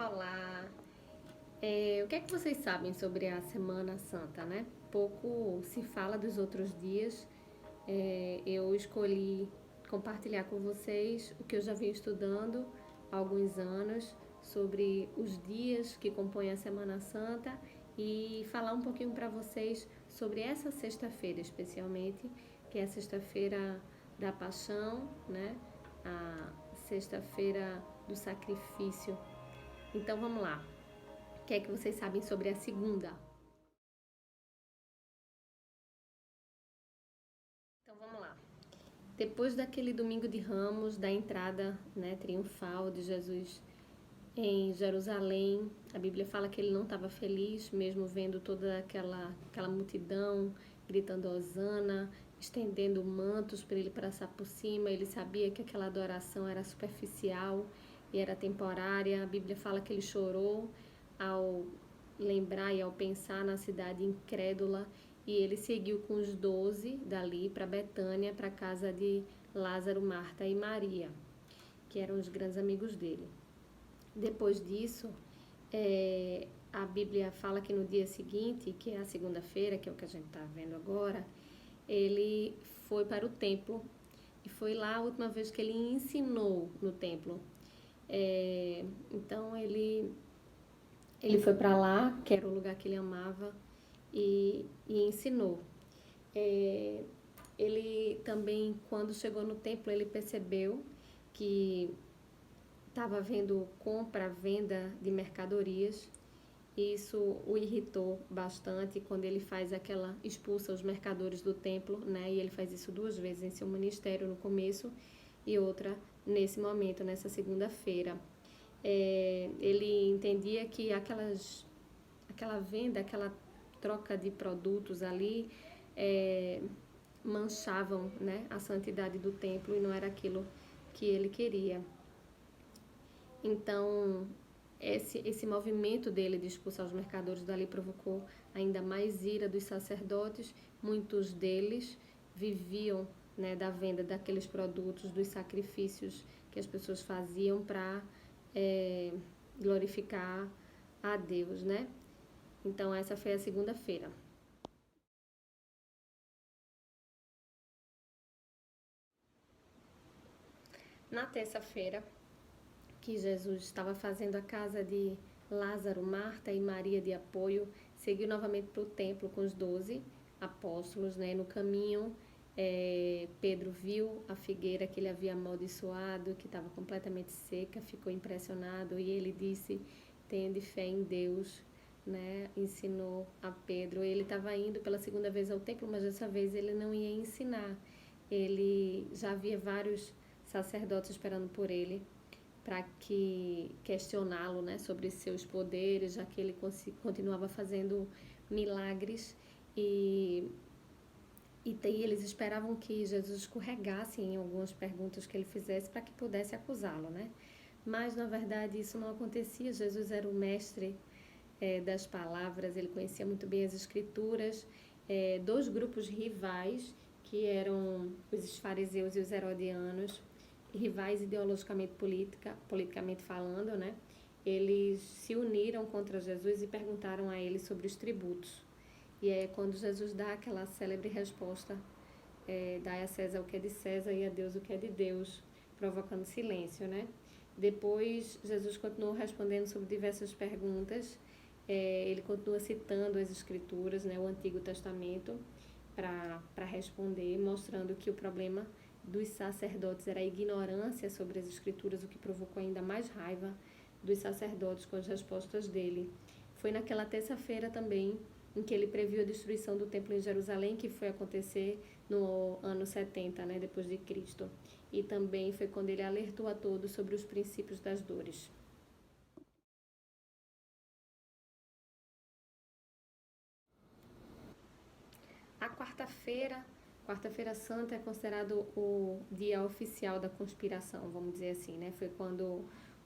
Olá! O que é que vocês sabem sobre a Semana Santa, né? Pouco se fala dos outros dias. Eu escolhi compartilhar com vocês o que eu já venho estudando há alguns anos sobre os dias que compõem a Semana Santa e falar um pouquinho para vocês sobre essa sexta-feira, especialmente, que é a sexta-feira da Paixão, né? A sexta-feira do sacrifício. Então vamos lá. O que é que vocês sabem sobre a segunda? Então vamos lá. Depois daquele domingo de Ramos, da entrada, né, triunfal de Jesus em Jerusalém, a Bíblia fala que ele não estava feliz, mesmo vendo toda aquela multidão gritando hosana, estendendo mantos para ele passar por cima. Ele sabia que aquela adoração era superficial e era temporária. A Bíblia fala que ele chorou ao lembrar e ao pensar na cidade incrédula, e ele seguiu com os 12 dali para Betânia, para a casa de Lázaro, Marta e Maria, que eram os grandes amigos dele. Depois disso, a Bíblia fala que no dia seguinte, que é a segunda-feira, que é o que a gente está vendo agora, ele foi para o templo e foi lá a última vez que ele ensinou no templo. Então ele foi para lá, que era o lugar que ele amava, e ensinou. Ele também, quando chegou no templo, ele percebeu que estava havendo compra, venda de mercadorias. Isso o irritou bastante quando ele faz expulsa os mercadores do templo, né? E ele faz isso 2 vezes em seu ministério, no começo e outra nesse momento, nessa segunda-feira. Ele entendia que aquela venda, aquela troca de produtos ali manchavam, né, a santidade do templo, e não era aquilo que ele queria. Então, esse movimento dele de expulsar os mercadores dali provocou ainda mais ira dos sacerdotes. Muitos deles viviam, né, da venda daqueles produtos, dos sacrifícios que as pessoas faziam para glorificar a Deus, né? Então, essa foi a segunda-feira. Na terça-feira, que Jesus estava fazendo a casa de Lázaro, Marta e Maria de apoio, seguiu novamente para o templo com os 12 apóstolos, né? No caminho, Pedro viu a figueira que ele havia amaldiçoado, que estava completamente seca, ficou impressionado e ele disse: "Tende fé em Deus", né? Ensinou a Pedro. Ele estava indo pela segunda vez ao templo, mas dessa vez ele não ia ensinar. Ele já havia vários sacerdotes esperando por ele para que questioná-lo, né, sobre seus poderes, já que ele continuava fazendo milagres e eles esperavam que Jesus escorregasse em algumas perguntas que ele fizesse para que pudesse acusá-lo, né? Mas na verdade isso não acontecia. Jesus era o mestre das palavras, ele conhecia muito bem as escrituras. Dois grupos rivais, que eram os fariseus e os herodianos, rivais ideologicamente politicamente falando, né? Eles se uniram contra Jesus e perguntaram a ele sobre os tributos. E é quando Jesus dá aquela célebre resposta: dai a César o que é de César e a Deus o que é de Deus, provocando silêncio, né? Depois, Jesus continuou respondendo sobre diversas perguntas. Ele continua citando as Escrituras, né, o Antigo Testamento, para responder, mostrando que o problema dos sacerdotes era a ignorância sobre as Escrituras, o que provocou ainda mais raiva dos sacerdotes com as respostas dele. Foi naquela terça-feira também em que ele previu a destruição do templo em Jerusalém, que foi acontecer no ano 70, né, depois de Cristo. E também foi quando ele alertou a todos sobre os princípios das dores. A quarta-feira santa, é considerado o dia oficial da conspiração, vamos dizer assim, né? Foi quando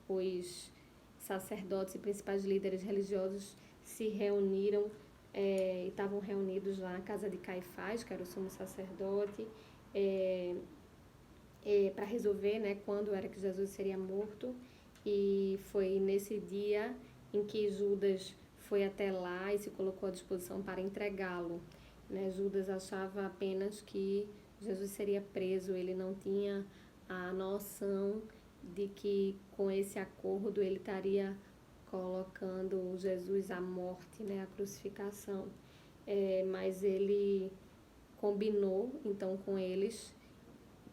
os sacerdotes e principais líderes religiosos se reuniram e estavam reunidos lá na casa de Caifás, que era o sumo sacerdote, para resolver, né, quando era que Jesus seria morto. e foi nesse dia em que Judas foi até lá e se colocou à disposição para entregá-lo, né? Judas achava apenas que Jesus seria preso, ele não tinha a noção de que com esse acordo ele estaria colocando Jesus à morte, né, à crucificação. Mas ele combinou então com eles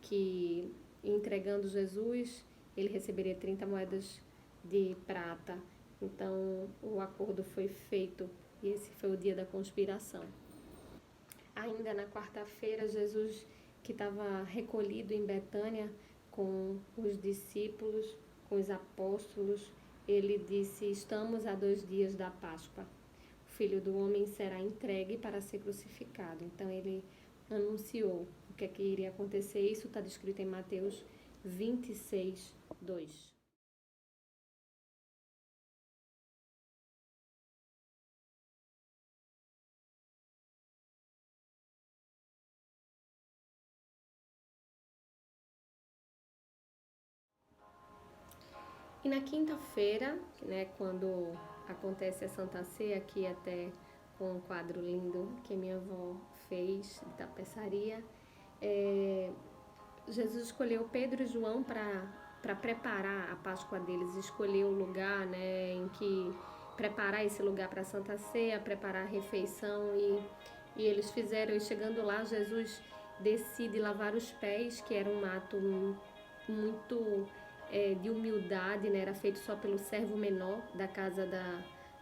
que entregando Jesus ele receberia 30 moedas de prata. Então o acordo foi feito e esse foi o dia da conspiração. Ainda na quarta-feira, Jesus, que estava recolhido em Betânia com os discípulos, com os apóstolos, ele disse: estamos a 2 dias da Páscoa. O Filho do Homem será entregue para ser crucificado. Então ele anunciou o que é que iria acontecer. Isso está descrito em Mateus 26, 2. E na quinta-feira, né, quando acontece a Santa Ceia, aqui até com um quadro lindo que minha avó fez de tapeçaria, Jesus escolheu Pedro e João para preparar a Páscoa deles, escolheu o lugar, né, em que preparar esse lugar para a Santa Ceia, preparar a refeição e eles fizeram. E chegando lá, Jesus decide lavar os pés, que era um ato muito de humildade, né? Era feito só pelo servo menor da casa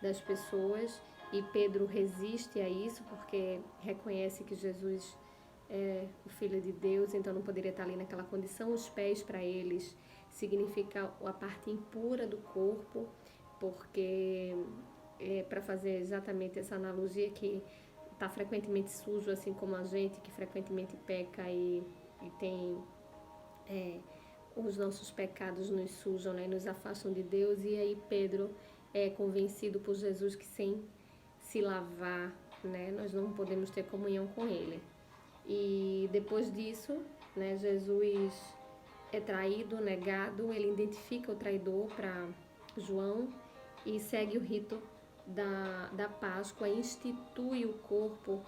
das pessoas, e Pedro resiste a isso porque reconhece que Jesus é o Filho de Deus, então não poderia estar ali naquela condição. Os pés para eles significa a parte impura do corpo, porque para fazer exatamente essa analogia, que está frequentemente sujo, assim como a gente que frequentemente peca e tem os nossos pecados nos sujam, né, nos afastam de Deus. E aí Pedro é convencido por Jesus que sem se lavar, né, nós não podemos ter comunhão com ele. E depois disso, né, Jesus é traído, negado, ele identifica o traidor para João e segue o rito da Páscoa, institui o corpo,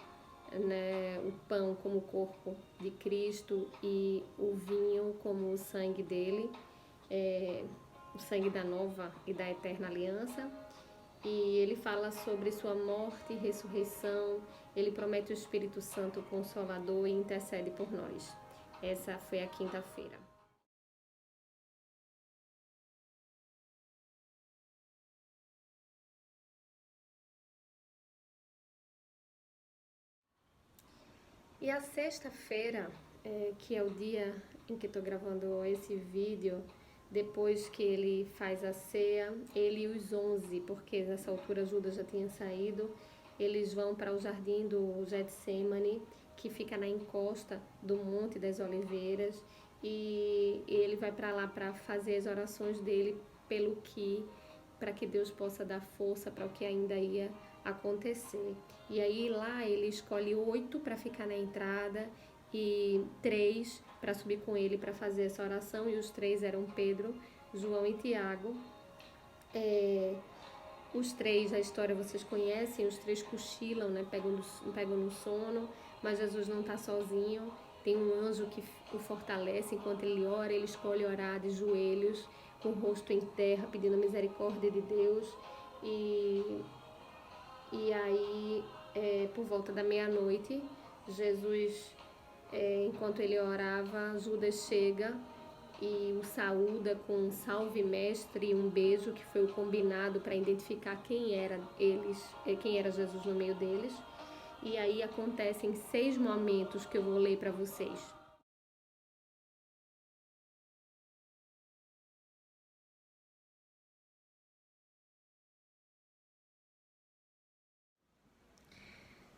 né, o pão como o corpo de Cristo e o vinho como o sangue dele, o sangue da nova e da eterna aliança. E ele fala sobre sua morte e ressurreição, ele promete o Espírito Santo Consolador e intercede por nós. Essa foi a quinta-feira. E a sexta-feira, que é o dia em que estou gravando esse vídeo, depois que ele faz a ceia, ele e os 11, porque nessa altura Judas já tinha saído, eles vão para o jardim do Getsemane, que fica na encosta do Monte das Oliveiras, e ele vai para lá para fazer as orações dele para que Deus possa dar força para o que ainda ia acontecer. E aí lá ele escolhe 8 para ficar na entrada e 3 para subir com ele para fazer essa oração, e os 3 eram Pedro, João e Tiago. Os 3, a história vocês conhecem, os 3 cochilam, né, pegam no sono, mas Jesus não está sozinho, tem um anjo que o fortalece enquanto ele ora. Ele escolhe orar de joelhos, com o rosto em terra, pedindo a misericórdia de Deus. E aí, por volta da meia-noite, Jesus, enquanto ele orava, Judas chega e o saúda com um salve mestre e um beijo, que foi o combinado para identificar quem era Jesus no meio deles. E aí acontecem 6 momentos que eu vou ler para vocês.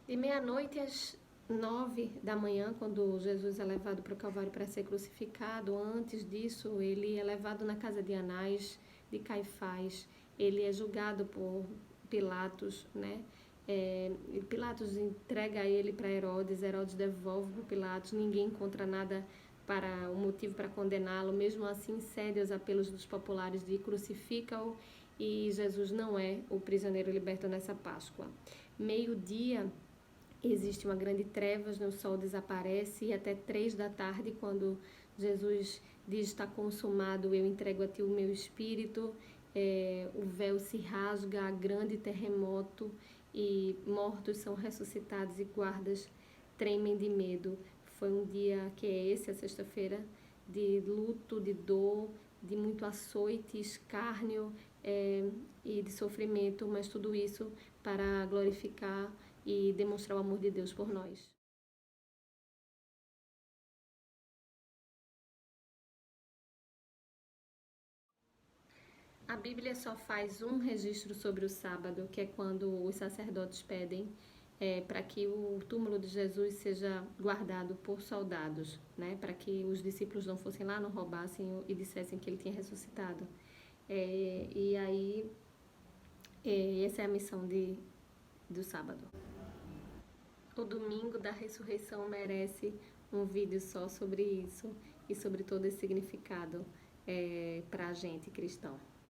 De meia-noite às 9 da manhã, quando Jesus é levado para o Calvário para ser crucificado, antes disso ele é levado na casa de Anás, de Caifás, ele é julgado por Pilatos, né? Pilatos entrega ele para Herodes, Herodes devolve para Pilatos, ninguém encontra nada para um motivo para condená-lo, mesmo assim cede aos apelos dos populares de crucifica-o, e Jesus não é o prisioneiro liberto nessa Páscoa. Meio-dia, existe uma grande trevas, o sol desaparece, e até 3 da tarde, quando Jesus diz: está consumado, eu entrego a ti o meu espírito, o véu se rasga, há grande terremoto, e mortos são ressuscitados e guardas tremem de medo. Foi um dia que é esse, a sexta-feira, de luto, de dor, de muito açoite, escárnio e de sofrimento, mas tudo isso para glorificar e demonstrar o amor de Deus por nós. A Bíblia só faz um registro sobre o sábado, que é quando os sacerdotes pedem para que o túmulo de Jesus seja guardado por soldados, né? Para que os discípulos não fossem lá, não roubassem e dissessem que ele tinha ressuscitado. E aí, essa é a missão do sábado. O domingo da ressurreição merece um vídeo só sobre isso e sobre todo esse significado para a gente cristão.